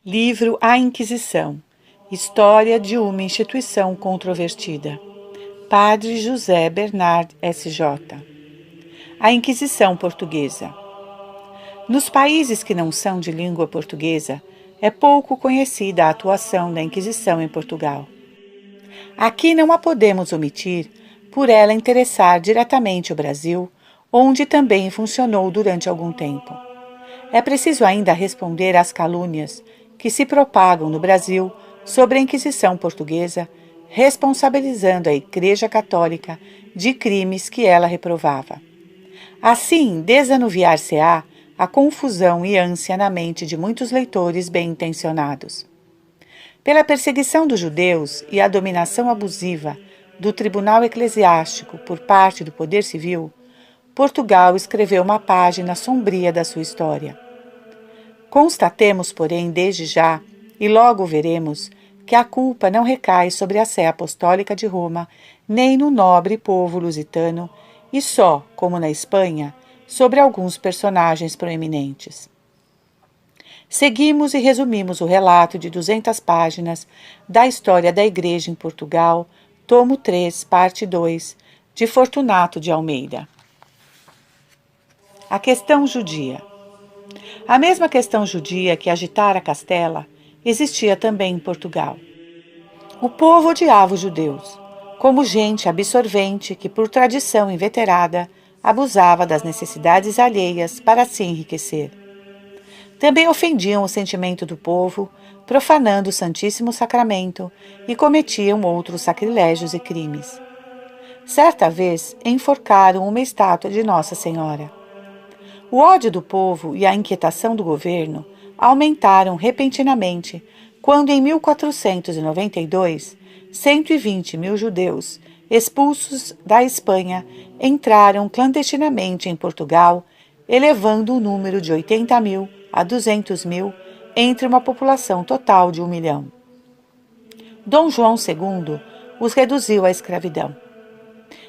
Livro A Inquisição. História de uma instituição controvertida. Padre José Bernard S.J. A Inquisição Portuguesa. Nos países que não são de língua portuguesa, é pouco conhecida a atuação da Inquisição em Portugal. Aqui não a podemos omitir, por ela interessar diretamente o Brasil, onde também funcionou durante algum tempo. É preciso ainda responder às calúnias que se propagam no Brasil sobre a Inquisição portuguesa, responsabilizando a Igreja Católica de crimes que ela reprovava. Assim, desanuviar-se-á a confusão e ânsia na mente de muitos leitores bem-intencionados. Pela perseguição dos judeus e a dominação abusiva do tribunal eclesiástico por parte do poder civil, Portugal escreveu uma página sombria da sua história. Constatemos, porém, desde já, e logo veremos, que a culpa não recai sobre a Sé Apostólica de Roma, nem no nobre povo lusitano, e só, como na Espanha, sobre alguns personagens proeminentes. Seguimos e resumimos o relato de 200 páginas da história da Igreja em Portugal, tomo 3, parte 2, de Fortunato de Almeida. A questão judia. A mesma questão judia que agitara Castela existia também em Portugal. O povo odiava os judeus, como gente absorvente que, por tradição inveterada, abusava das necessidades alheias para se enriquecer. Também ofendiam o sentimento do povo, profanando o Santíssimo Sacramento, e cometiam outros sacrilégios e crimes. Certa vez, enforcaram uma estátua de Nossa Senhora. O ódio do povo e a inquietação do governo aumentaram repentinamente quando, em 1492, 120 mil judeus, expulsos da Espanha, entraram clandestinamente em Portugal, elevando o número de 80 mil a 200 mil entre uma população total de 1 milhão. Dom João II os reduziu à escravidão.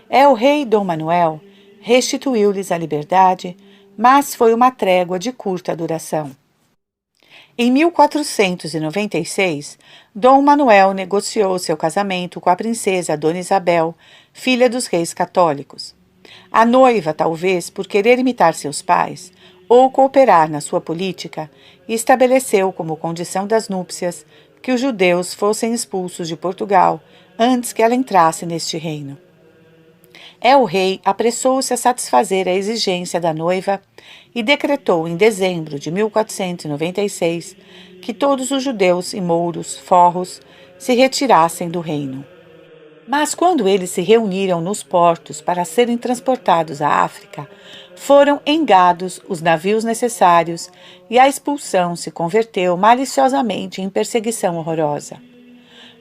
El-rei Dom Manuel restituiu-lhes a liberdade, mas foi uma trégua de curta duração. Em 1496, Dom Manuel negociou seu casamento com a princesa Dona Isabel, filha dos reis católicos. A noiva, talvez por querer imitar seus pais ou cooperar na sua política, estabeleceu como condição das núpcias que os judeus fossem expulsos de Portugal antes que ela entrasse neste reino. El-rei apressou-se a satisfazer a exigência da noiva e decretou em dezembro de 1496 que todos os judeus e mouros, forros, se retirassem do reino. Mas quando eles se reuniram nos portos para serem transportados à África, foram engados os navios necessários e a expulsão se converteu maliciosamente em perseguição horrorosa.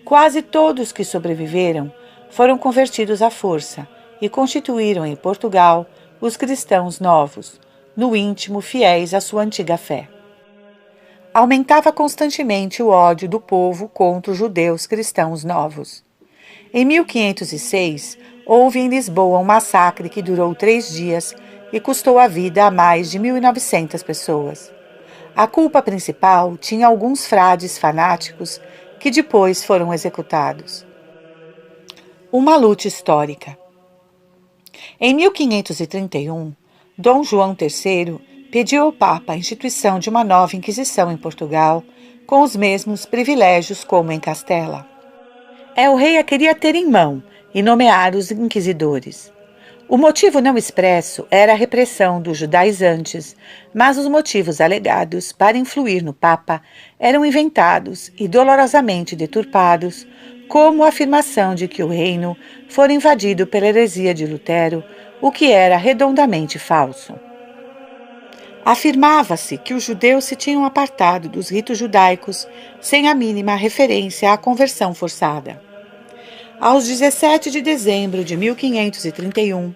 Quase todos que sobreviveram foram convertidos à força e constituíram em Portugal os cristãos novos, no íntimo fiéis à sua antiga fé. Aumentava constantemente o ódio do povo contra os judeus cristãos novos. Em 1506, houve em Lisboa um massacre que durou 3 dias e custou a vida a mais de 1.900 pessoas. A culpa principal tinha alguns frades fanáticos que depois foram executados. Uma luta histórica. Em 1531, Dom João III pediu ao Papa a instituição de uma nova Inquisição em Portugal, com os mesmos privilégios como em Castela. El-rei a queria ter em mão e nomear os inquisidores. O motivo não expresso era a repressão dos judaizantes, mas os motivos alegados para influir no Papa eram inventados e dolorosamente deturpados, como a afirmação de que o reino fora invadido pela heresia de Lutero, o que era redondamente falso. Afirmava-se que os judeus se tinham apartado dos ritos judaicos sem a mínima referência à conversão forçada. Aos 17 de dezembro de 1531,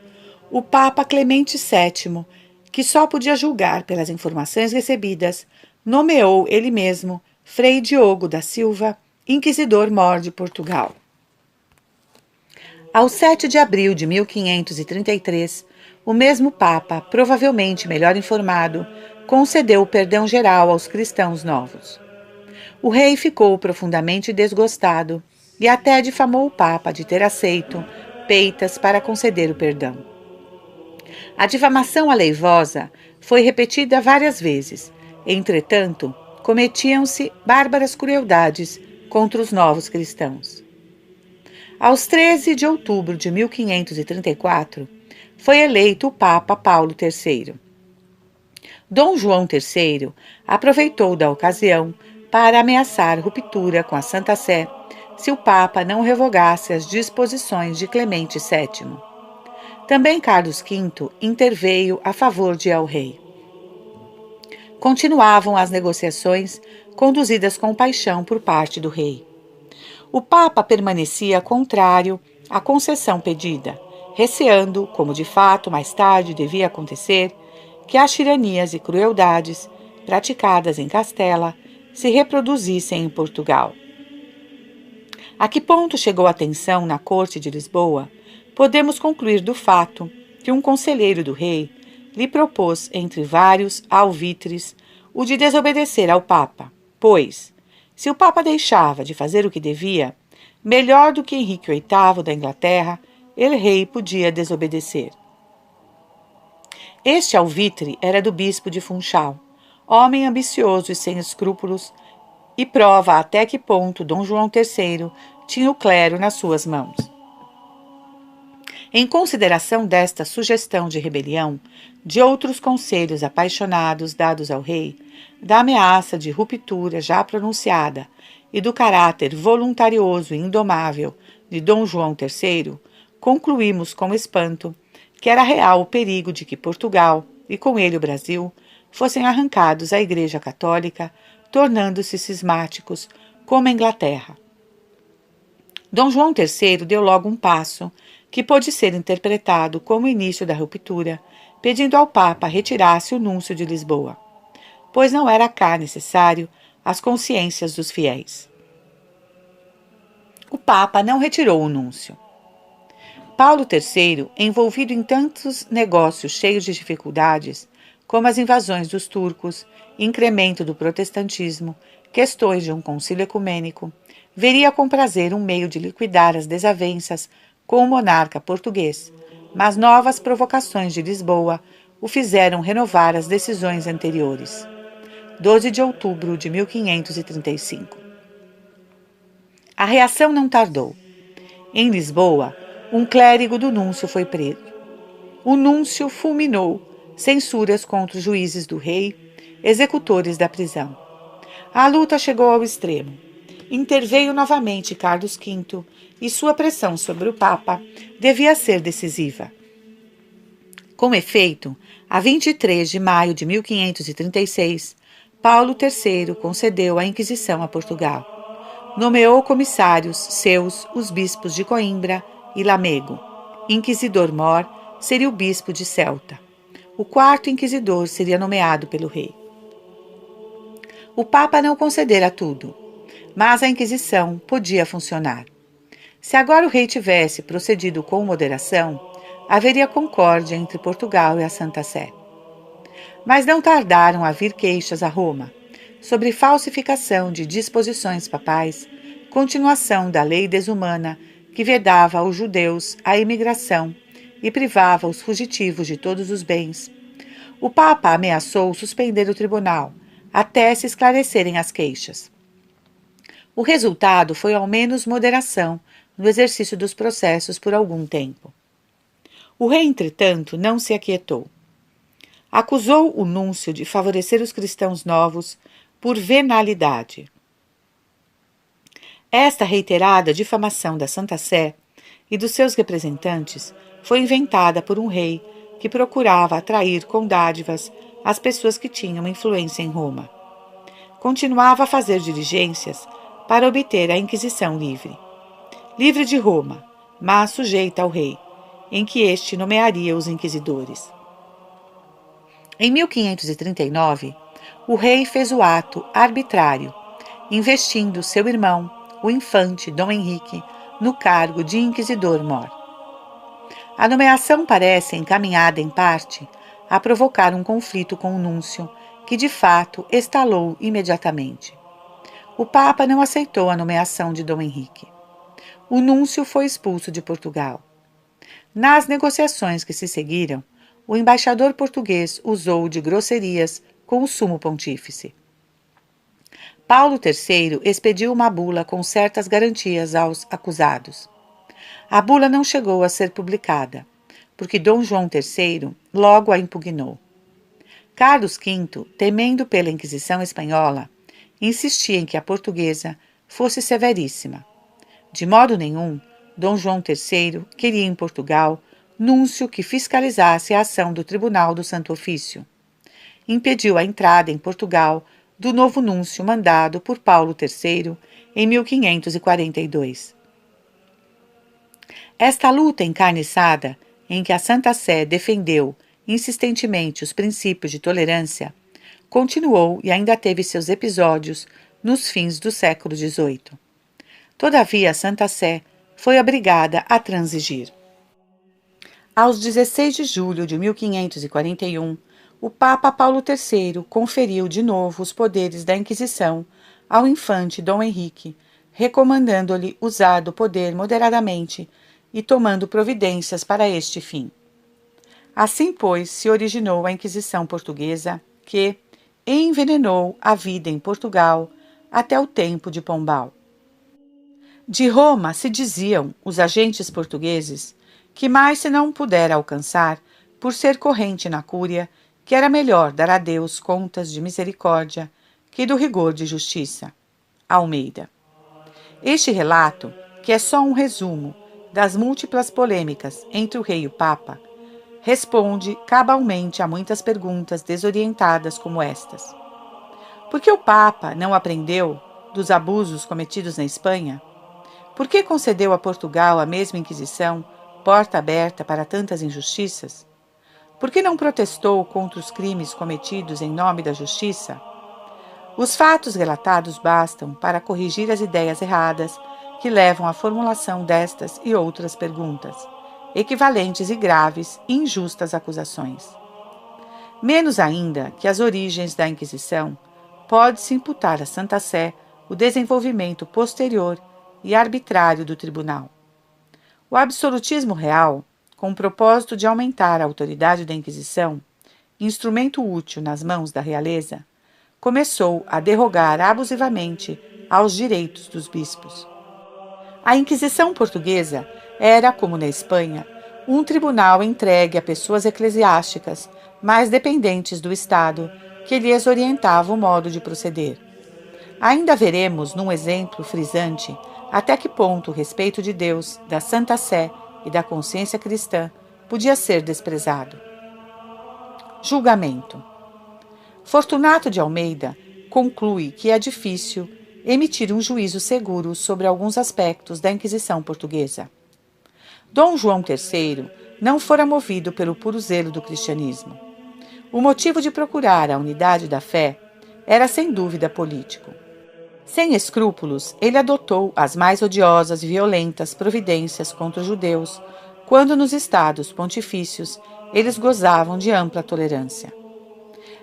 o Papa Clemente VII, que só podia julgar pelas informações recebidas, nomeou ele mesmo Frei Diogo da Silva, inquisidor-mor de Portugal. Ao 7 de abril de 1533, o mesmo Papa, provavelmente melhor informado, concedeu o perdão geral aos cristãos novos. O rei ficou profundamente desgostado e até difamou o Papa de ter aceito peitas para conceder o perdão. A difamação aleivosa foi repetida várias vezes. Entretanto, cometiam-se bárbaras crueldades contra os novos cristãos. Aos 13 de outubro de 1534, foi eleito o Papa Paulo III. Dom João III aproveitou da ocasião para ameaçar ruptura com a Santa Sé se o Papa não revogasse as disposições de Clemente VII. Também Carlos V interveio a favor de El-Rei. Continuavam as negociações conduzidas com paixão por parte do rei. O Papa permanecia contrário à concessão pedida, receando, como de fato mais tarde devia acontecer, que as tiranias e crueldades praticadas em Castela se reproduzissem em Portugal. A que ponto chegou a tensão na corte de Lisboa, podemos concluir do fato que um conselheiro do rei lhe propôs, entre vários alvitres, o de desobedecer ao Papa, pois, se o Papa deixava de fazer o que devia, melhor do que Henrique VIII da Inglaterra, ele rei podia desobedecer. Este alvitre era do bispo de Funchal, homem ambicioso e sem escrúpulos, e prova até que ponto Dom João III tinha o clero nas suas mãos. Em consideração desta sugestão de rebelião, de outros conselhos apaixonados dados ao rei, da ameaça de ruptura já pronunciada e do caráter voluntarioso e indomável de Dom João III, concluímos com espanto que era real o perigo de que Portugal, e com ele o Brasil, fossem arrancados à Igreja Católica, tornando-se cismáticos como a Inglaterra. Dom João III deu logo um passo que pôde ser interpretado como o início da ruptura, pedindo ao Papa retirasse o núncio de Lisboa, pois não era cá necessário as consciências dos fiéis. O Papa não retirou o núncio. Paulo III, envolvido em tantos negócios cheios de dificuldades, como as invasões dos turcos, incremento do protestantismo, questões de um concílio ecumênico, veria com prazer um meio de liquidar as desavenças com o monarca português, mas novas provocações de Lisboa o fizeram renovar as decisões anteriores. 12 de outubro de 1535. A reação não tardou. Em Lisboa, um clérigo do núncio foi preso. O núncio fulminou censuras contra os juízes do rei, executores da prisão. A luta chegou ao extremo. Interveio novamente Carlos V e sua pressão sobre o Papa devia ser decisiva. Com efeito, a 23 de maio de 1536, Paulo III concedeu a Inquisição a Portugal. Nomeou comissários seus os bispos de Coimbra e Lamego. Inquisidor-mor seria o bispo de Celta. O quarto inquisidor seria nomeado pelo rei. O Papa não concedera tudo, mas a Inquisição podia funcionar. Se agora o rei tivesse procedido com moderação, haveria concórdia entre Portugal e a Santa Sé. Mas não tardaram a vir queixas a Roma sobre falsificação de disposições papais, continuação da lei desumana que vedava aos judeus a imigração e privava os fugitivos de todos os bens. O Papa ameaçou suspender o tribunal até se esclarecerem as queixas. O resultado foi ao menos moderação no exercício dos processos por algum tempo. O rei, entretanto, não se aquietou. Acusou o núncio de favorecer os cristãos novos por venalidade. Esta reiterada difamação da Santa Sé e dos seus representantes foi inventada por um rei que procurava atrair com dádivas as pessoas que tinham influência em Roma. Continuava a fazer diligências para obter a Inquisição livre. Livre de Roma, mas sujeita ao rei, em que este nomearia os inquisidores. Em 1539, o rei fez o ato arbitrário, investindo seu irmão, o infante Dom Henrique, no cargo de inquisidor-mor. A nomeação parece encaminhada, em parte, a provocar um conflito com o núncio, que de fato estalou imediatamente. o Papa não aceitou a nomeação de Dom Henrique. O núncio foi expulso de Portugal. Nas negociações que se seguiram, o embaixador português usou de grosserias com o sumo pontífice. Paulo III expediu uma bula com certas garantias aos acusados. A bula não chegou a ser publicada, porque Dom João III logo a impugnou. Carlos V, temendo pela Inquisição espanhola, insistia em que a portuguesa fosse severíssima. De modo nenhum, Dom João III queria em Portugal núncio que fiscalizasse a ação do Tribunal do Santo Ofício. Impediu a entrada em Portugal do novo núncio mandado por Paulo III em 1542. Esta luta encarniçada, em que a Santa Sé defendeu insistentemente os princípios de tolerância, continuou e ainda teve seus episódios nos fins do século XVIII. Todavia, a Santa Sé foi obrigada a transigir. Aos 16 de julho de 1541, o Papa Paulo III conferiu de novo os poderes da Inquisição ao infante Dom Henrique, recomendando-lhe usar do poder moderadamente e tomando providências para este fim. Assim, pois, se originou a Inquisição portuguesa, que envenenou a vida em Portugal até o tempo de Pombal. De Roma se diziam os agentes portugueses que mais se não pudera alcançar por ser corrente na cúria, que era melhor dar a Deus contas de misericórdia que do rigor de justiça. Almeida. Este relato, que é só um resumo das múltiplas polêmicas entre o rei e o Papa, responde cabalmente a muitas perguntas desorientadas como estas. Por que o Papa não aprendeu dos abusos cometidos na Espanha? Por que concedeu a Portugal a mesma Inquisição, porta aberta para tantas injustiças? Por que não protestou contra os crimes cometidos em nome da justiça? Os fatos relatados bastam para corrigir as ideias erradas que levam à formulação destas e outras perguntas, equivalentes e graves e injustas acusações. Menos ainda que as origens da Inquisição, pode-se imputar à Santa Sé o desenvolvimento posterior e arbitrário do tribunal. O absolutismo real, com o propósito de aumentar a autoridade da Inquisição, instrumento útil nas mãos da realeza, começou a derrogar abusivamente aos direitos dos bispos. A Inquisição portuguesa era, como na Espanha, um tribunal entregue a pessoas eclesiásticas mais dependentes do Estado, que lhes orientava o modo de proceder. Ainda veremos, num exemplo frisante, até que ponto o respeito de Deus, da Santa Sé e da consciência cristã podia ser desprezado. Julgamento. Fortunato de Almeida conclui que é difícil emitir um juízo seguro sobre alguns aspectos da Inquisição portuguesa. Dom João III não fora movido pelo puro zelo do cristianismo. O motivo de procurar a unidade da fé era sem dúvida político. Sem escrúpulos, ele adotou as mais odiosas e violentas providências contra os judeus, quando nos estados pontifícios eles gozavam de ampla tolerância.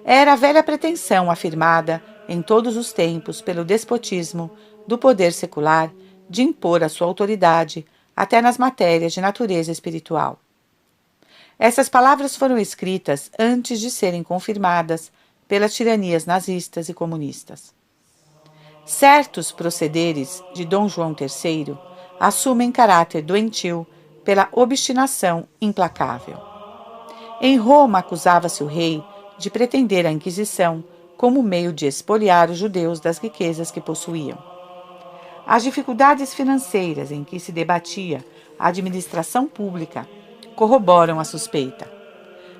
Era a velha pretensão afirmada em todos os tempos pelo despotismo do poder secular de impor a sua autoridade até nas matérias de natureza espiritual. Essas palavras foram escritas antes de serem confirmadas pelas tiranias nazistas e comunistas. Certos procederes de Dom João III assumem caráter doentio pela obstinação implacável. Em Roma acusava-se o rei de pretender a Inquisição como meio de expoliar os judeus das riquezas que possuíam. As dificuldades financeiras em que se debatia a administração pública corroboram a suspeita.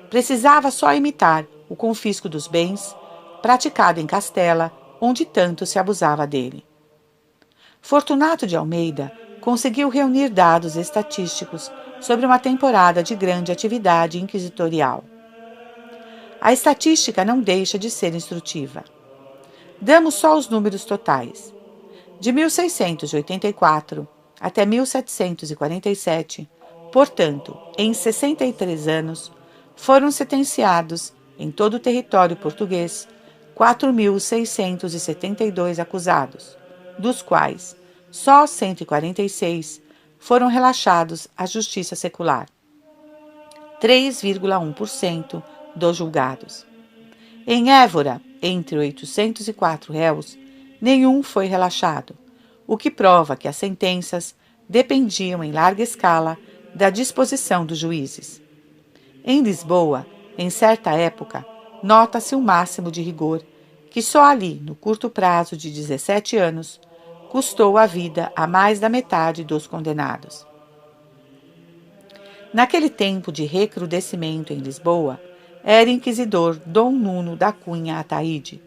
Precisava só imitar o confisco dos bens praticado em Castela, onde tanto se abusava dele. Fortunato de Almeida conseguiu reunir dados estatísticos sobre uma temporada de grande atividade inquisitorial. A estatística não deixa de ser instrutiva. Damos só os números totais. De 1684 até 1747, portanto, em 63 anos, foram sentenciados, em todo o território português, 4.672 acusados, dos quais só 146 foram relaxados à justiça secular, 3,1% dos julgados. Em Évora, entre 804 réus, nenhum foi relaxado, o que prova que as sentenças dependiam em larga escala da disposição dos juízes. Em Lisboa, em certa época, nota-se um máximo de rigor, que só ali, no curto prazo de 17 anos, custou a vida a mais da metade dos condenados. Naquele tempo de recrudescimento em Lisboa, era inquisidor Dom Nuno da Cunha Ataíde,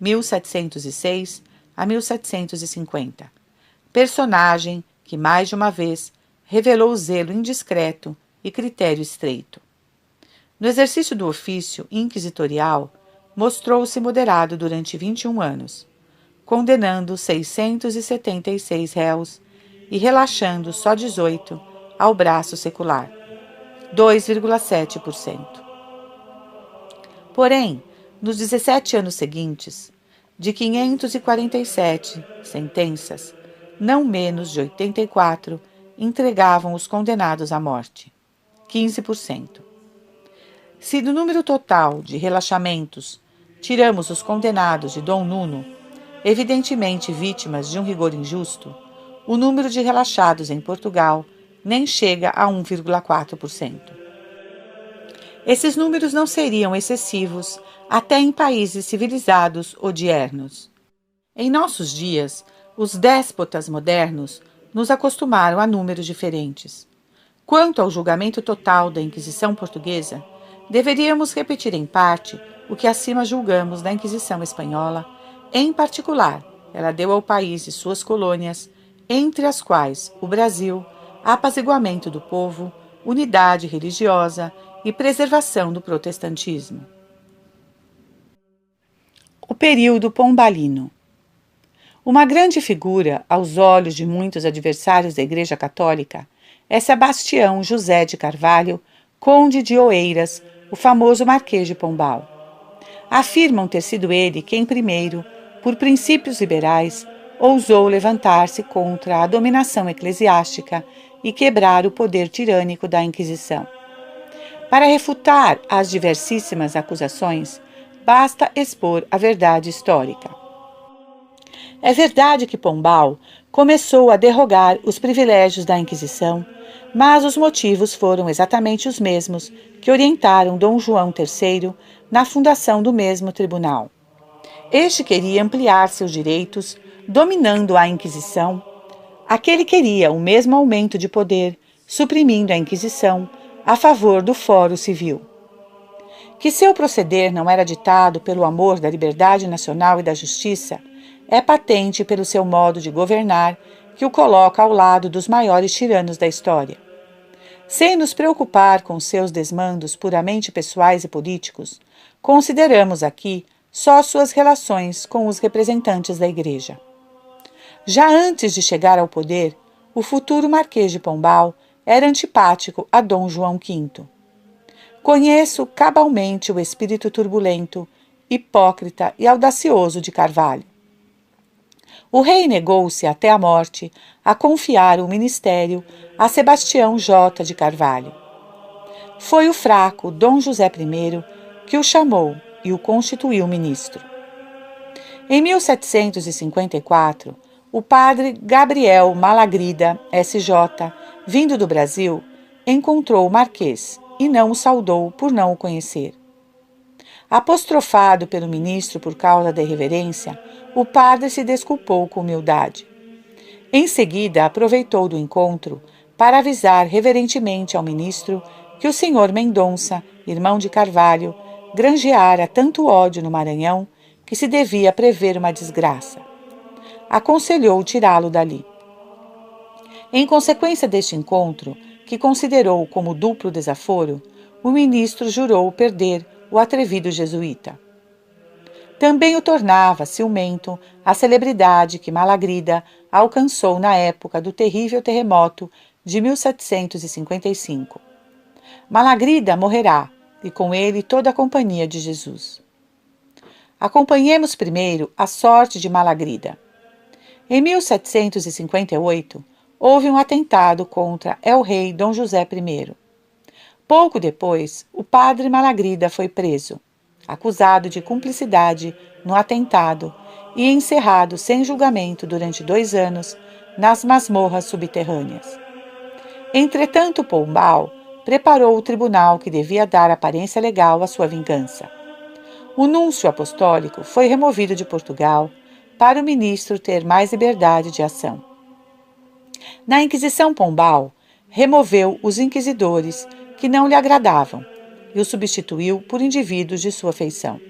1706 a 1750, personagem que mais de uma vez revelou zelo indiscreto e critério estreito. No exercício do ofício inquisitorial, mostrou-se moderado durante 21 anos, condenando 676 réus e relaxando só 18 ao braço secular, 2,7%. Porém, nos 17 anos seguintes, de 547 sentenças, não menos de 84 entregavam os condenados à morte, 15%. Se do número total de relaxamentos tiramos os condenados de Dom Nuno, evidentemente vítimas de um rigor injusto, o número de relaxados em Portugal nem chega a 1,4%. Esses números não seriam excessivos até em países civilizados odiernos. Em nossos dias, os déspotas modernos nos acostumaram a números diferentes. Quanto ao julgamento total da Inquisição Portuguesa, deveríamos repetir em parte o que acima julgamos da Inquisição Espanhola. Em particular, ela deu ao país e suas colônias, entre as quais o Brasil, apaziguamento do povo, unidade religiosa e preservação do protestantismo. O período pombalino. Uma grande figura aos olhos de muitos adversários da Igreja Católica é Sebastião José de Carvalho, conde de Oeiras, o famoso Marquês de Pombal. Afirmam ter sido ele quem primeiro, por princípios liberais, ousou levantar-se contra a dominação eclesiástica e quebrar o poder tirânico da Inquisição. Para refutar as diversíssimas acusações, basta expor a verdade histórica. É verdade que Pombal começou a derrogar os privilégios da Inquisição, mas os motivos foram exatamente os mesmos que orientaram Dom João III na fundação do mesmo tribunal. Este queria ampliar seus direitos, dominando a Inquisição. Aquele queria o mesmo aumento de poder, suprimindo a Inquisição, a favor do foro civil. Que seu proceder não era ditado pelo amor da liberdade nacional e da justiça é patente pelo seu modo de governar, que o coloca ao lado dos maiores tiranos da história. Sem nos preocupar com seus desmandos puramente pessoais e políticos, consideramos aqui só suas relações com os representantes da Igreja. Já antes de chegar ao poder, o futuro Marquês de Pombal era antipático a Dom João V. Conheço cabalmente o espírito turbulento, hipócrita e audacioso de Carvalho. O rei negou-se até a morte a confiar o ministério a Sebastião J. de Carvalho. Foi o fraco Dom José I que o chamou e o constituiu ministro. Em 1754, o padre Gabriel Malagrida, S.J., vindo do Brasil, encontrou o marquês e não o saudou por não o conhecer. Apostrofado pelo ministro por causa da irreverência, o padre se desculpou com humildade. Em seguida, aproveitou do encontro para avisar reverentemente ao ministro que o senhor Mendonça, irmão de Carvalho, granjeara tanto ódio no Maranhão que se devia prever uma desgraça. Aconselhou tirá-lo dali. Em consequência deste encontro, que considerou como duplo desaforo, o ministro jurou perder o atrevido jesuíta. Também o tornava ciumento a celebridade que Malagrida alcançou na época do terrível terremoto de 1755. Malagrida morrerá, e com ele toda a companhia de Jesus. Acompanhemos primeiro a sorte de Malagrida. Em 1758, houve um atentado contra el-rei Dom José I. Pouco depois, o padre Malagrida foi preso, acusado de cumplicidade no atentado e encerrado sem julgamento durante 2 anos nas masmorras subterrâneas. Entretanto, Pombal preparou o tribunal que devia dar aparência legal à sua vingança. O núncio apostólico foi removido de Portugal para o ministro ter mais liberdade de ação. Na Inquisição, Pombal removeu os inquisidores que não lhe agradavam e o substituiu por indivíduos de sua feição.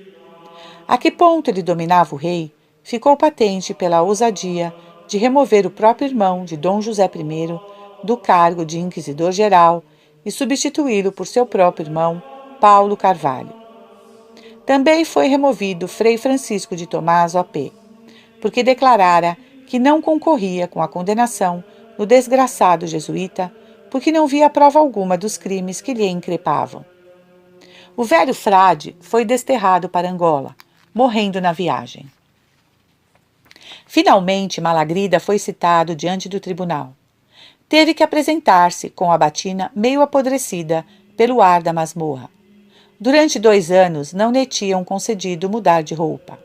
A que ponto ele dominava o rei ficou patente pela ousadia de remover o próprio irmão de Dom José I do cargo de inquisidor-geral e substituí-lo por seu próprio irmão, Paulo Carvalho. Também foi removido Frei Francisco de Tomás OP, porque declarara que não concorria com a condenação do desgraçado jesuíta, porque não via prova alguma dos crimes que lhe increpavam. O velho frade foi desterrado para Angola, morrendo na viagem. Finalmente, Malagrida foi citado diante do tribunal. Teve que apresentar-se com a batina meio apodrecida pelo ar da masmorra. Durante 2 anos não lhe tinham concedido mudar de roupa.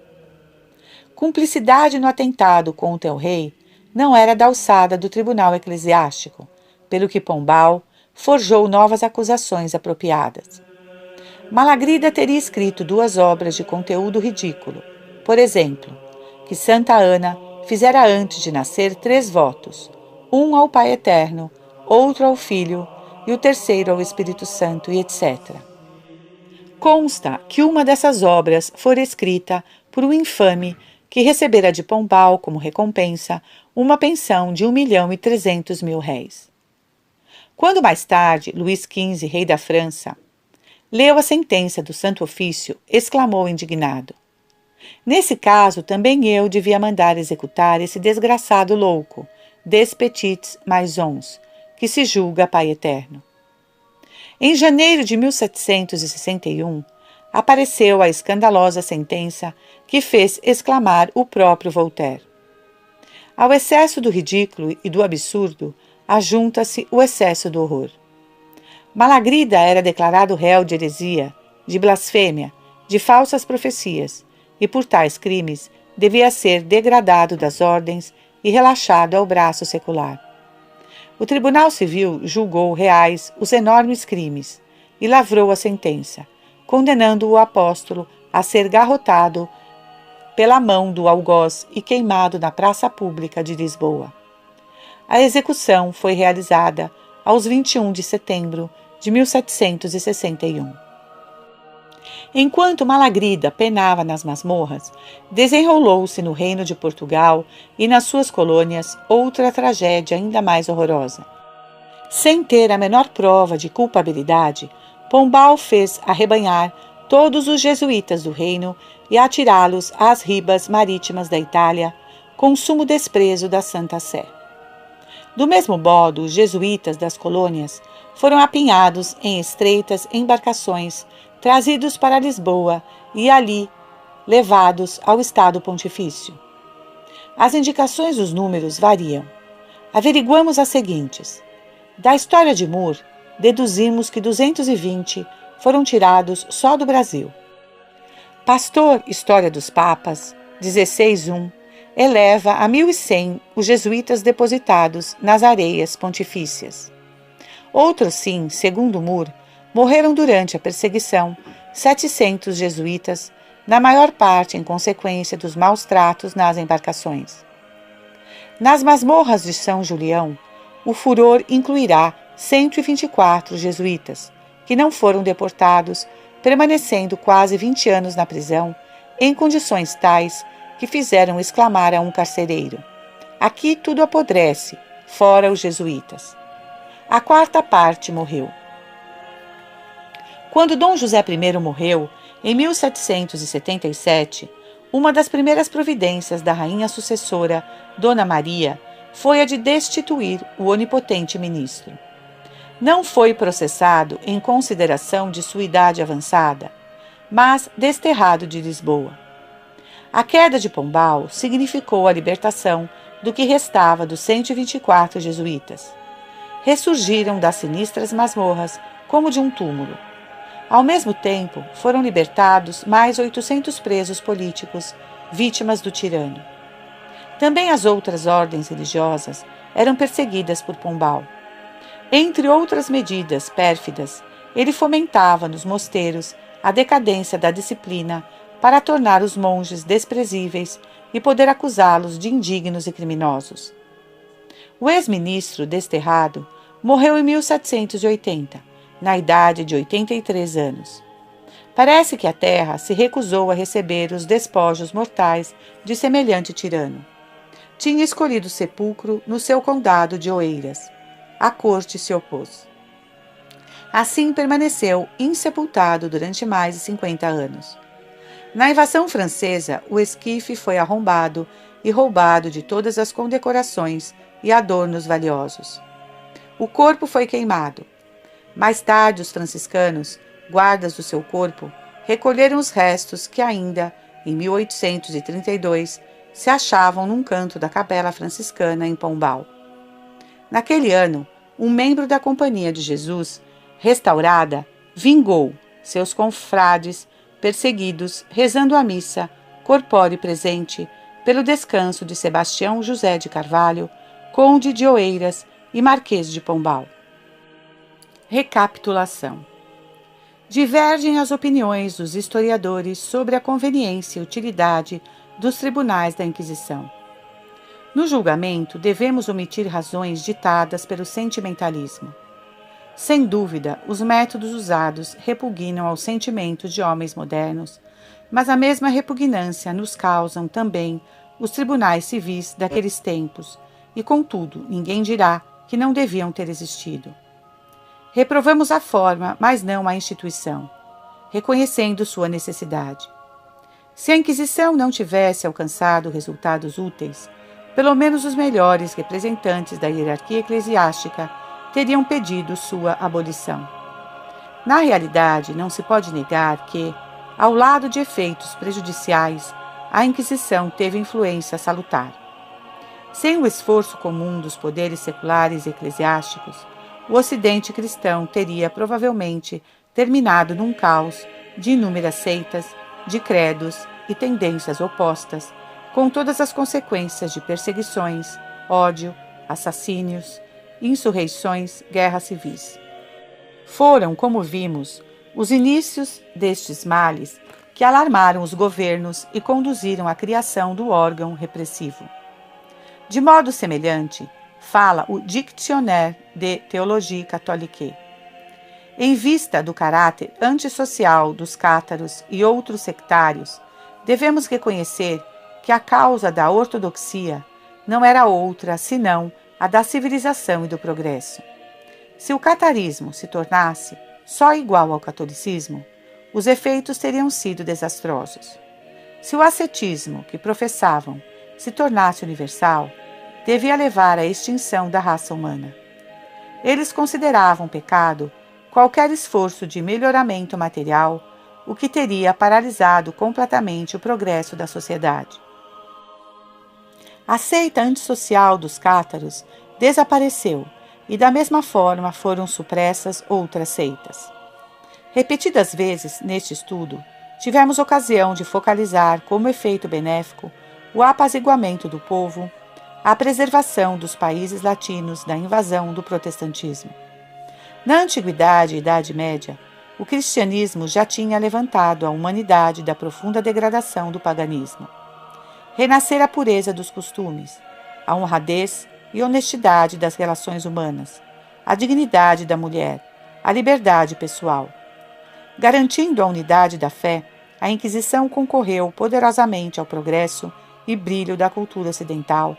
Cumplicidade no atentado contra o rei não era da alçada do tribunal eclesiástico, pelo que Pombal forjou novas acusações apropriadas. Malagrida teria escrito 2 obras de conteúdo ridículo, por exemplo, que Santa Ana fizera antes de nascer 3 votos, um ao Pai Eterno, outro ao Filho e o terceiro ao Espírito Santo, e etc. Consta que uma dessas obras fora escrita por um infame que recebera de Pombal como recompensa uma pensão de 1.300.000 réis. Quando mais tarde Luís XV, rei da França, leu a sentença do Santo Ofício, exclamou indignado: "Nesse caso também eu devia mandar executar esse desgraçado louco, des petites maisons, que se julga Pai Eterno." Em janeiro de 1761, apareceu a escandalosa sentença que fez exclamar o próprio Voltaire. Ao excesso do ridículo e do absurdo, ajunta-se o excesso do horror. Malagrida era declarado réu de heresia, de blasfêmia, de falsas profecias, e por tais crimes devia ser degradado das ordens e relaxado ao braço secular. O Tribunal Civil julgou reais os enormes crimes e lavrou a sentença, condenando o apóstolo a ser garrotado pela mão do algoz e queimado na praça pública de Lisboa. A execução foi realizada aos 21 de setembro de 1761. Enquanto Malagrida penava nas masmorras, desenrolou-se no reino de Portugal e nas suas colônias outra tragédia ainda mais horrorosa. Sem ter a menor prova de culpabilidade, Pombal fez arrebanhar todos os jesuítas do reino e atirá-los às ribas marítimas da Itália, com sumo desprezo da Santa Sé. Do mesmo modo, os jesuítas das colônias foram apinhados em estreitas embarcações, trazidos para Lisboa e ali levados ao Estado Pontifício. As indicações dos números variam. Averiguamos as seguintes. Da história de Moore, deduzimos que 220 foram tirados só do Brasil. Pastor, História dos Papas, 16:1, eleva a 1.100 os jesuítas depositados nas areias pontifícias. Outros sim, segundo Moore, morreram durante a perseguição 700 jesuítas, na maior parte em consequência dos maus tratos nas embarcações. Nas masmorras de São Julião, o furor incluirá 124 jesuítas, que não foram deportados, permanecendo quase 20 anos na prisão, em condições tais que fizeram exclamar a um carcereiro: "Aqui tudo apodrece, fora os jesuítas." A 4ª parte morreu. Quando Dom José I morreu, em 1777, uma das primeiras providências da rainha sucessora, Dona Maria, foi a de destituir o onipotente ministro. Não foi processado em consideração de sua idade avançada, mas desterrado de Lisboa. A queda de Pombal significou a libertação do que restava dos 124 jesuítas. Ressurgiram das sinistras masmorras como de um túmulo. Ao mesmo tempo, foram libertados mais 800 presos políticos, vítimas do tirano. Também as outras ordens religiosas eram perseguidas por Pombal. Entre outras medidas pérfidas, ele fomentava nos mosteiros a decadência da disciplina para tornar os monges desprezíveis e poder acusá-los de indignos e criminosos. O ex-ministro desterrado morreu em 1780, na idade de 83 anos. Parece que a terra se recusou a receber os despojos mortais de semelhante tirano. Tinha escolhido sepulcro no seu condado de Oeiras. A corte se opôs. Assim permaneceu insepultado durante mais de 50 anos. Na invasão francesa, o esquife foi arrombado e roubado de todas as condecorações e adornos valiosos. O corpo foi queimado. Mais tarde, os franciscanos, guardas do seu corpo, recolheram os restos que ainda, em 1832, se achavam num canto da capela franciscana em Pombal. Naquele ano, um membro da Companhia de Jesus, restaurada, vingou seus confrades perseguidos, rezando a missa, corpóreo presente, pelo descanso de Sebastião José de Carvalho, conde de Oeiras e marquês de Pombal. Recapitulação. Divergem as opiniões dos historiadores sobre a conveniência e utilidade dos tribunais da Inquisição. No julgamento, devemos omitir razões ditadas pelo sentimentalismo. Sem dúvida, os métodos usados repugnam aos sentimentos de homens modernos, mas a mesma repugnância nos causam também os tribunais civis daqueles tempos, e, contudo, ninguém dirá que não deviam ter existido. Reprovamos a forma, mas não a instituição, reconhecendo sua necessidade. Se a Inquisição não tivesse alcançado resultados úteis, pelo menos os melhores representantes da hierarquia eclesiástica teriam pedido sua abolição. Na realidade, não se pode negar que, ao lado de efeitos prejudiciais, a Inquisição teve influência salutar. Sem o esforço comum dos poderes seculares e eclesiásticos, o Ocidente cristão teria provavelmente terminado num caos de inúmeras seitas, de credos e tendências opostas, com todas as consequências de perseguições, ódio, assassínios, insurreições, guerras civis. Foram, como vimos, os inícios destes males que alarmaram os governos e conduziram à criação do órgão repressivo. De modo semelhante, fala o Dictionnaire de Théologie Catholique. Em vista do caráter antissocial dos cátaros e outros sectários, devemos reconhecer que a causa da ortodoxia não era outra senão a da civilização e do progresso. Se o catarismo se tornasse só igual ao catolicismo, os efeitos teriam sido desastrosos. Se o ascetismo que professavam se tornasse universal, devia levar à extinção da raça humana. Eles consideravam pecado qualquer esforço de melhoramento material, o que teria paralisado completamente o progresso da sociedade. A seita antissocial dos cátaros desapareceu e, da mesma forma, foram supressas outras seitas. Repetidas vezes, neste estudo, tivemos ocasião de focalizar como efeito benéfico o apaziguamento do povo, a preservação dos países latinos da invasão do protestantismo. Na Antiguidade e Idade Média, o cristianismo já tinha levantado a humanidade da profunda degradação do paganismo. Renascera a pureza dos costumes, a honradez e honestidade das relações humanas, a dignidade da mulher, a liberdade pessoal. Garantindo a unidade da fé, a Inquisição concorreu poderosamente ao progresso e brilho da cultura ocidental,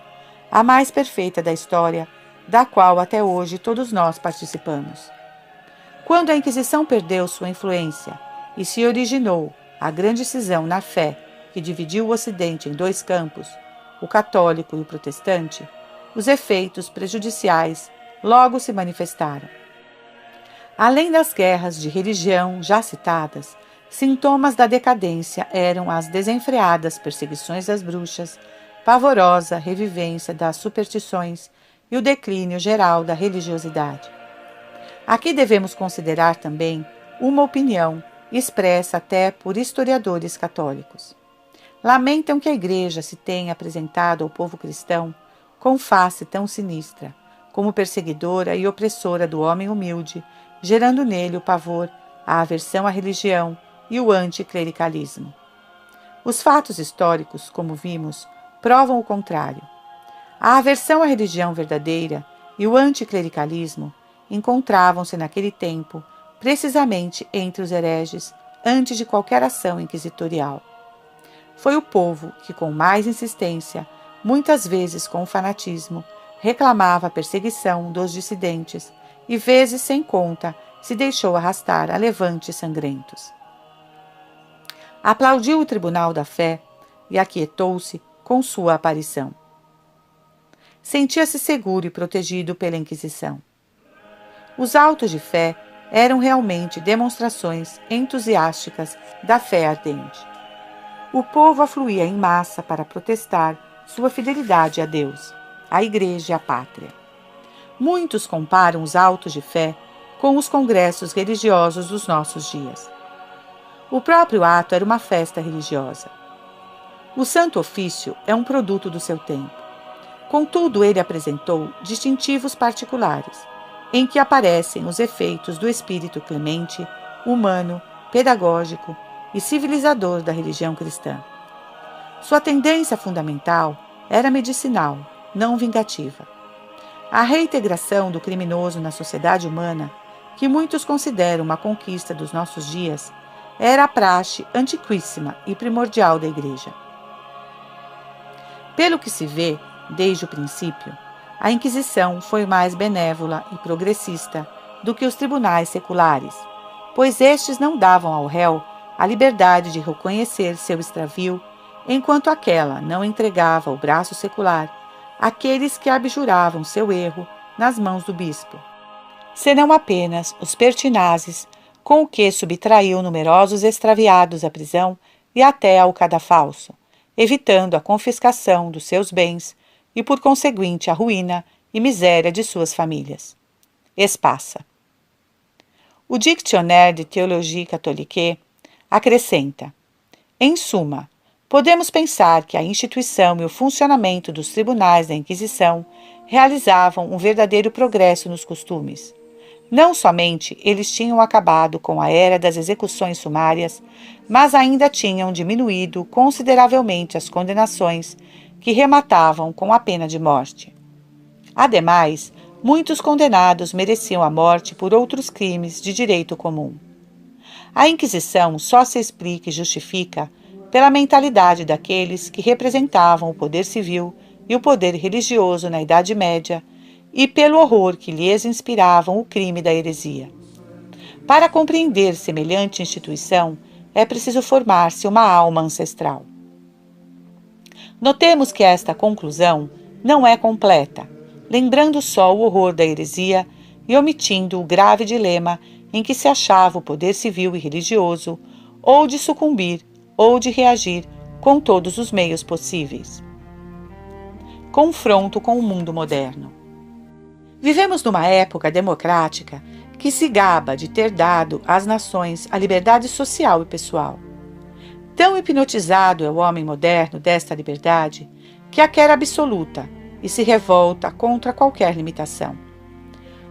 a mais perfeita da história, da qual até hoje todos nós participamos. Quando a Inquisição perdeu sua influência e se originou a grande cisão na fé que dividiu o Ocidente em dois campos, o católico e o protestante, os efeitos prejudiciais logo se manifestaram. Além das guerras de religião já citadas, sintomas da decadência eram as desenfreadas perseguições das bruxas, pavorosa revivência das superstições e o declínio geral da religiosidade. Aqui devemos considerar também uma opinião expressa até por historiadores católicos. Lamentam que a Igreja se tenha apresentado ao povo cristão com face tão sinistra, como perseguidora e opressora do homem humilde, gerando nele o pavor, a aversão à religião e o anticlericalismo. Os fatos históricos, como vimos, provam o contrário. A aversão à religião verdadeira e o anticlericalismo encontravam-se naquele tempo precisamente entre os hereges antes de qualquer ação inquisitorial. Foi o povo que, com mais insistência, muitas vezes com fanatismo, reclamava a perseguição dos dissidentes e, vezes sem conta, se deixou arrastar a levantes sangrentos. Aplaudiu o tribunal da fé e aquietou-se com sua aparição. Sentia-se seguro e protegido pela Inquisição. Os autos de fé eram realmente demonstrações entusiásticas da fé ardente. O povo afluía em massa para protestar sua fidelidade a Deus, à Igreja e à pátria. Muitos comparam os autos de fé com os congressos religiosos dos nossos dias. O próprio ato era uma festa religiosa. O Santo Ofício é um produto do seu tempo. Contudo, ele apresentou distintivos particulares, em que aparecem os efeitos do espírito clemente, humano, pedagógico e civilizador da religião cristã. Sua tendência fundamental era medicinal, não vingativa. A reintegração do criminoso na sociedade humana, que muitos consideram uma conquista dos nossos dias, era a praxe antiquíssima e primordial da Igreja. Pelo que se vê, desde o princípio, a Inquisição foi mais benévola e progressista do que os tribunais seculares, pois estes não davam ao réu a liberdade de reconhecer seu extravio, enquanto aquela não entregava o braço secular àqueles que abjuravam seu erro nas mãos do bispo, senão apenas os pertinazes com o que subtraiu numerosos extraviados à prisão e até ao cadafalso, evitando a confiscação dos seus bens e, por conseguinte, a ruína e miséria de suas famílias. Espassa. O Dictionnaire de Théologie Catholique acrescenta: em suma, podemos pensar que a instituição e o funcionamento dos tribunais da Inquisição realizavam um verdadeiro progresso nos costumes. Não somente eles tinham acabado com a era das execuções sumárias, mas ainda tinham diminuído consideravelmente as condenações que rematavam com a pena de morte. Ademais, muitos condenados mereciam a morte por outros crimes de direito comum. A Inquisição só se explica e justifica pela mentalidade daqueles que representavam o poder civil e o poder religioso na Idade Média e pelo horror que lhes inspiravam o crime da heresia. Para compreender semelhante instituição, é preciso formar-se uma alma ancestral. Notemos que esta conclusão não é completa, lembrando só o horror da heresia e omitindo o grave dilema em que se achava o poder civil e religioso, ou de sucumbir ou de reagir com todos os meios possíveis. Confronto com o mundo moderno. Vivemos numa época democrática que se gaba de ter dado às nações a liberdade social e pessoal. Tão hipnotizado é o homem moderno desta liberdade que a quer absoluta e se revolta contra qualquer limitação.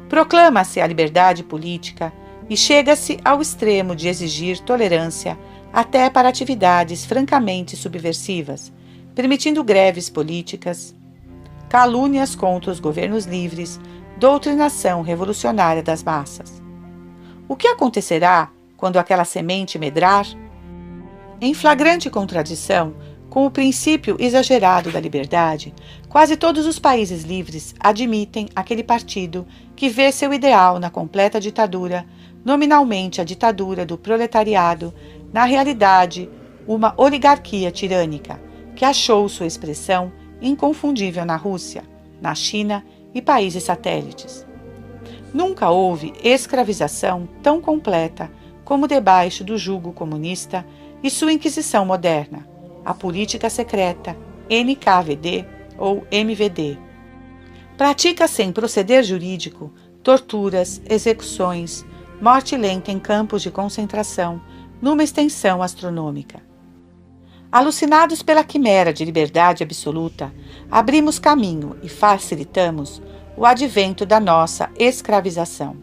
Proclama-se a liberdade política e chega-se ao extremo de exigir tolerância até para atividades francamente subversivas, permitindo greves políticas, calúnias contra os governos livres, doutrinação revolucionária das massas. O que acontecerá quando aquela semente medrar? Em flagrante contradição com o princípio exagerado da liberdade, quase todos os países livres admitem aquele partido que vê seu ideal na completa ditadura, nominalmente a ditadura do proletariado, na realidade uma oligarquia tirânica, que achou sua expressão inconfundível na Rússia, na China e países satélites. Nunca houve escravização tão completa como debaixo do jugo comunista e sua Inquisição moderna, a política secreta NKVD ou MVD. Pratica sem proceder jurídico torturas, execuções, morte lenta em campos de concentração, numa extensão astronômica. Alucinados pela quimera de liberdade absoluta, abrimos caminho e facilitamos o advento da nossa escravização.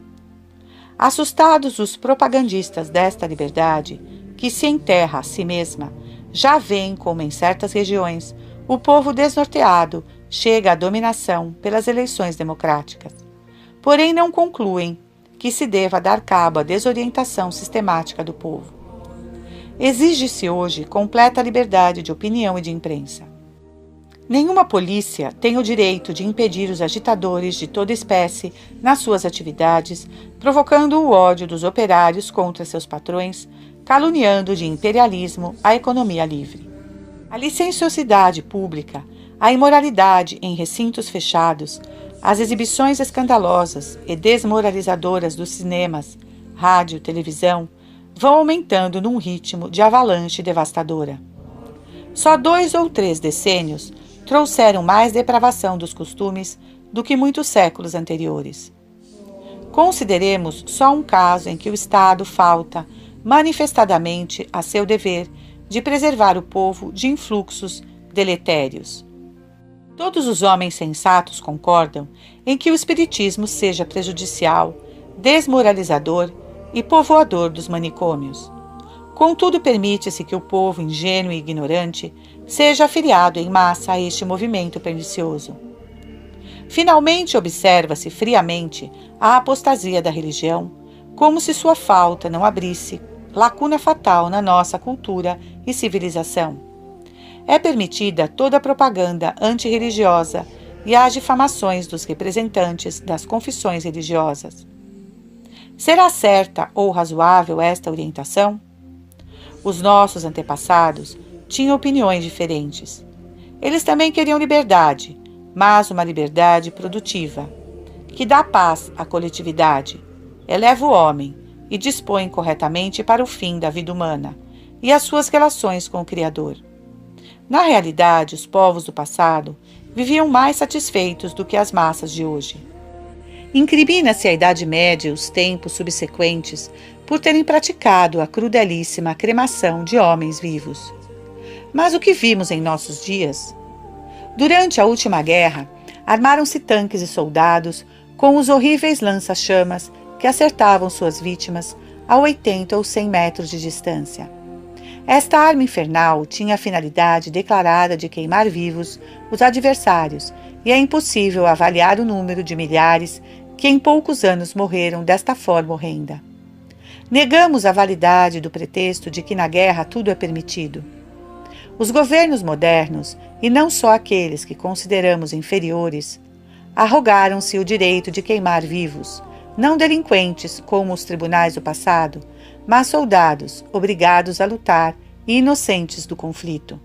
Assustados, os propagandistas desta liberdade, que se enterra a si mesma, já veem como em certas regiões o povo desnorteado chega à dominação pelas eleições democráticas. Porém, não concluem que se deva dar cabo à desorientação sistemática do povo. Exige-se hoje completa liberdade de opinião e de imprensa. Nenhuma polícia tem o direito de impedir os agitadores de toda espécie nas suas atividades, provocando o ódio dos operários contra seus patrões, caluniando de imperialismo a economia livre. A licenciosidade pública, a imoralidade em recintos fechados, as exibições escandalosas e desmoralizadoras dos cinemas, rádio, televisão, vão aumentando num ritmo de avalanche devastadora. Só 2 ou 3 decênios trouxeram mais depravação dos costumes do que muitos séculos anteriores. Consideremos só um caso em que o Estado falta manifestadamente a seu dever de preservar o povo de influxos deletérios. Todos os homens sensatos concordam em que o espiritismo seja prejudicial, desmoralizador e povoador dos manicômios. Contudo, permite-se que o povo ingênuo e ignorante seja afiliado em massa a este movimento pernicioso. Finalmente, observa-se friamente a apostasia da religião, como se sua falta não abrisse lacuna fatal na nossa cultura e civilização. É permitida toda a propaganda antirreligiosa e as difamações dos representantes das confissões religiosas. Será certa ou razoável esta orientação? Os nossos antepassados tinham opiniões diferentes. Eles também queriam liberdade, mas uma liberdade produtiva, que dá paz à coletividade, eleva o homem e dispõe corretamente para o fim da vida humana e as suas relações com o Criador. Na realidade, os povos do passado viviam mais satisfeitos do que as massas de hoje. Incrimina-se a Idade Média e os tempos subsequentes por terem praticado a crudelíssima cremação de homens vivos. Mas o que vimos em nossos dias? Durante a última guerra, armaram-se tanques e soldados com os horríveis lança-chamas que acertavam suas vítimas a 80 ou 100 metros de distância. Esta arma infernal tinha a finalidade declarada de queimar vivos os adversários, e é impossível avaliar o número de milhares que em poucos anos morreram desta forma horrenda. Negamos a validade do pretexto de que na guerra tudo é permitido. Os governos modernos, e não só aqueles que consideramos inferiores, arrogaram-se o direito de queimar vivos, não delinquentes como os tribunais do passado, mas soldados obrigados a lutar e inocentes do conflito.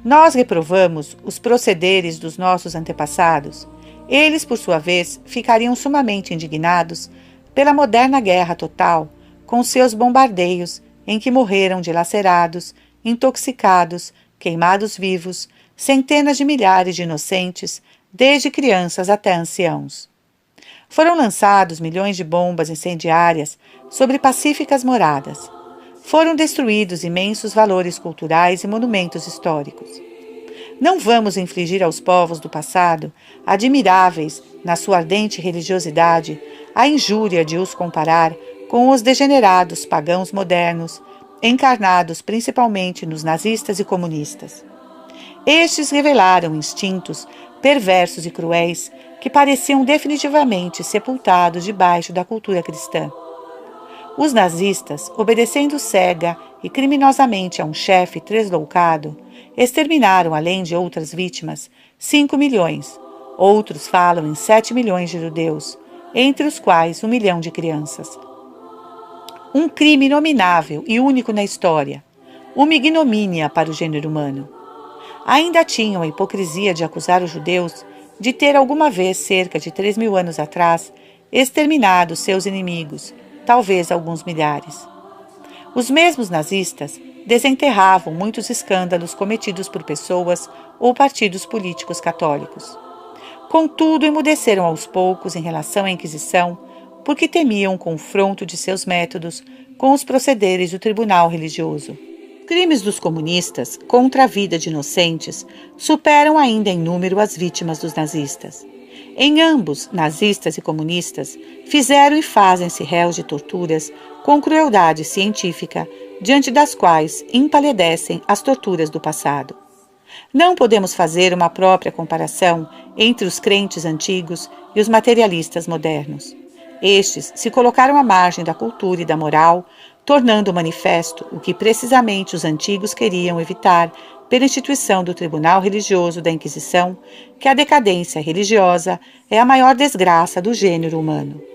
Nós reprovamos os procederes dos nossos antepassados. Eles, por sua vez, ficariam sumamente indignados pela moderna guerra total, com seus bombardeios em que morreram dilacerados, intoxicados, queimados vivos, centenas de milhares de inocentes, desde crianças até anciãos. Foram lançados milhões de bombas incendiárias sobre pacíficas moradas. Foram destruídos imensos valores culturais e monumentos históricos. Não vamos infligir aos povos do passado, admiráveis na sua ardente religiosidade, a injúria de os comparar com os degenerados pagãos modernos, encarnados principalmente nos nazistas e comunistas. Estes revelaram instintos perversos e cruéis que pareciam definitivamente sepultados debaixo da cultura cristã. Os nazistas, obedecendo cega e criminosamente a um chefe tresloucado, exterminaram, além de outras vítimas, 5 milhões. Outros falam em 7 milhões de judeus, entre os quais 1 milhão de crianças. Um crime inominável e único na história, uma ignomínia para o gênero humano. Ainda tinham a hipocrisia de acusar os judeus de ter alguma vez, cerca de 3.000 anos atrás, exterminado seus inimigos, talvez alguns milhares. Os mesmos nazistas desenterravam muitos escândalos cometidos por pessoas ou partidos políticos católicos. Contudo, emudeceram aos poucos em relação à Inquisição, porque temiam o confronto de seus métodos com os procederes do tribunal religioso. Os crimes dos comunistas contra a vida de inocentes superam ainda em número as vítimas dos nazistas. Em ambos, nazistas e comunistas, fizeram e fazem-se réus de torturas com crueldade científica, diante das quais empalidecem as torturas do passado. Não podemos fazer uma própria comparação entre os crentes antigos e os materialistas modernos. Estes se colocaram à margem da cultura e da moral, tornando manifesto o que precisamente os antigos queriam evitar pela instituição do tribunal religioso da Inquisição, que a decadência religiosa é a maior desgraça do gênero humano.